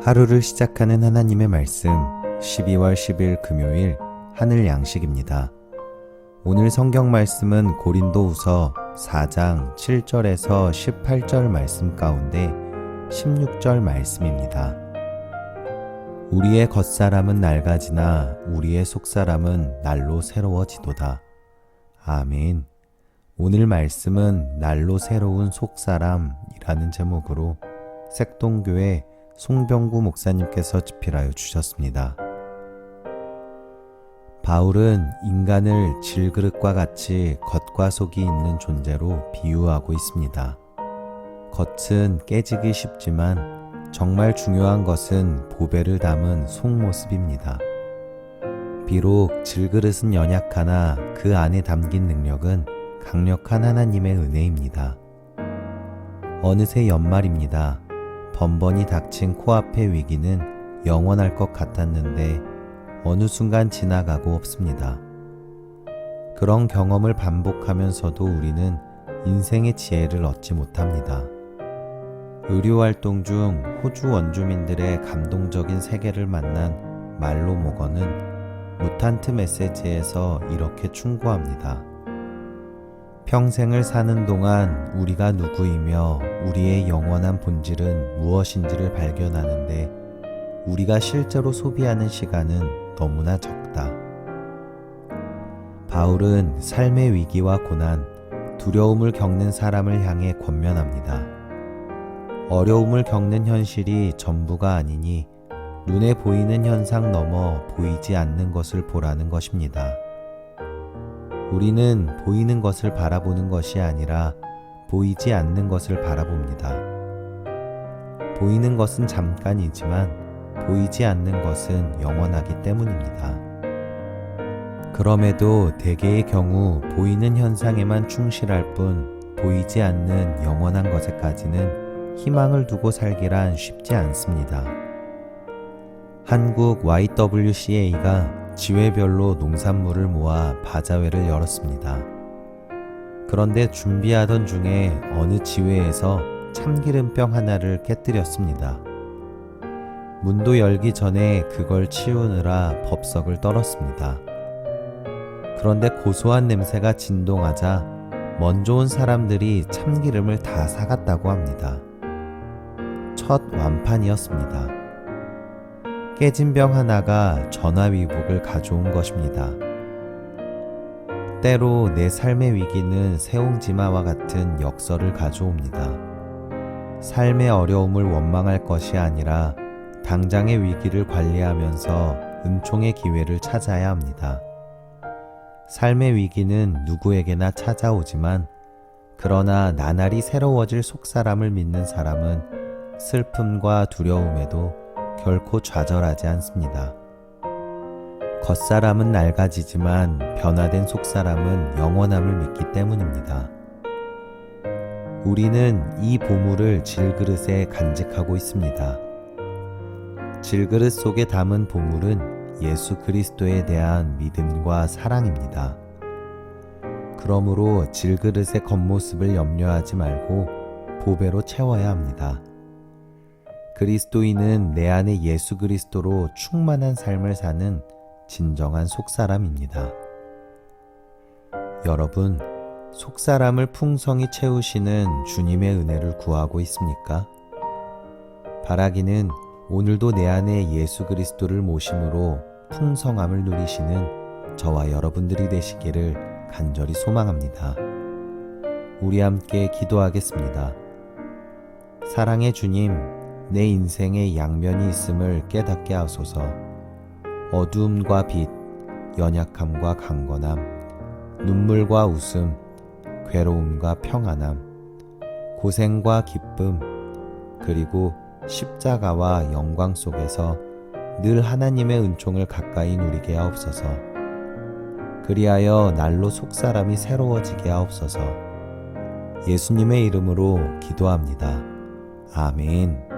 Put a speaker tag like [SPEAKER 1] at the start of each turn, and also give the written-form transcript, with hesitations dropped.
[SPEAKER 1] 하루를 시작하는 하나님의 말씀 12월 10일 금요일 하늘 양식입니다. 오늘 성경 말씀은 고린도후서 4장 7절에서 18절 말씀 가운데 16절 말씀입니다. 우리의 겉사람은 낡아지나 우리의 속사람은 날로 새로워지도다. 아멘. 오늘 말씀은 날로 새로운 속사람이라는 제목으로 색동교회 송병구 목사님께서 집필하여 주셨습니다. 바울은 인간을 질그릇과 같이 겉과 속이 있는 존재로 비유하고 있습니다. 겉은 깨지기 쉽지만 정말 중요한 것은 보배를 담은 속모습입니다. 비록 질그릇은 연약하나 그 안에 담긴 능력은 강력한 하나님의 은혜입니다. 어느새 연말입니다. 번번이 닥친 코앞의 위기는 영원할 것 같았는데 어느 순간 지나가고 없습니다. 그런 경험을 반복하면서도 우리는 인생의 지혜를 얻지 못합니다. 의료활동 중 호주 원주민들의 감동적인 세계를 만난 말로 모건은 무탄트 메시지에서 이렇게 충고합니다. 평생을 사는 동안 우리가 누구이며 우리의 영원한 본질은 무엇인지를 발견하는데 우리가 실제로 소비하는 시간은 너무나 적다. 바울은 삶의 위기와 고난, 두려움을 겪는 사람을 향해 권면합니다. 어려움을 겪는 현실이 전부가 아니니 눈에 보이는 현상 넘어 보이지 않는 것을 보라는 것입니다. 우리는 보이는 것을 바라보는 것이 아니라 보이지 않는 것을 바라봅니다. 보이는 것은 잠깐이지만 보이지 않는 것은 영원하기 때문입니다. 그럼에도 대개의 경우 보이는 현상에만 충실할 뿐 보이지 않는 영원한 것에까지는 희망을 두고 살기란 쉽지 않습니다. 한국 YWCA가 지회별로 농산물을 모아 바자회를 열었습니다. 그런데 준비하던 중에 어느 지회에서 참기름병 하나를 깨뜨렸습니다. 문도 열기 전에 그걸 치우느라 법석을 떨었습니다. 그런데 고소한 냄새가 진동하자 먼저 온 사람들이 참기름을 다 사갔다고 합니다. 첫 완판이었습니다. 깨진 병 하나가 전화위복을 가져온 것입니다. 때로 내 삶의 위기는 세옹지마와 같은 역설을 가져옵니다. 삶의 어려움을 원망할 것이 아니라 당장의 위기를 관리하면서 은총의 기회를 찾아야 합니다. 삶의 위기는 누구에게나 찾아오지만 그러나 나날이 새로워질 속사람을 믿는 사람은 슬픔과 두려움에도 결코 좌절하지 않습니다. 겉사람은 낡아지지만 변화된 속사람은 영원함을 믿기 때문입니다. 우리는 이 보물을 질그릇에 간직하고 있습니다. 질그릇 속에 담은 보물은 예수 그리스도에 대한 믿음과 사랑입니다. 그러므로 질그릇의 겉모습을 염려하지 말고 보배로 채워야 합니다. 그리스도인은 내 안에 예수 그리스도로 충만한 삶을 사는 진정한 속사람입니다. 여러분, 속사람을 풍성히 채우시는 주님의 은혜를 구하고 있습니까? 바라기는 오늘도 내 안에 예수 그리스도를 모심으로 풍성함을 누리시는 저와 여러분들이 되시기를 간절히 소망합니다. 우리 함께 기도하겠습니다. 사랑의 주님, 내 인생에 양면이 있음을 깨닫게 하소서. 어두움과 빛, 연약함과 강건함, 눈물과 웃음, 괴로움과 평안함, 고생과 기쁨, 그리고 십자가와 영광 속에서 늘 하나님의 은총을 가까이 누리게 하옵소서. 그리하여 날로 속사람이 새로워지게 하옵소서. 예수님의 이름으로 기도합니다. 아멘.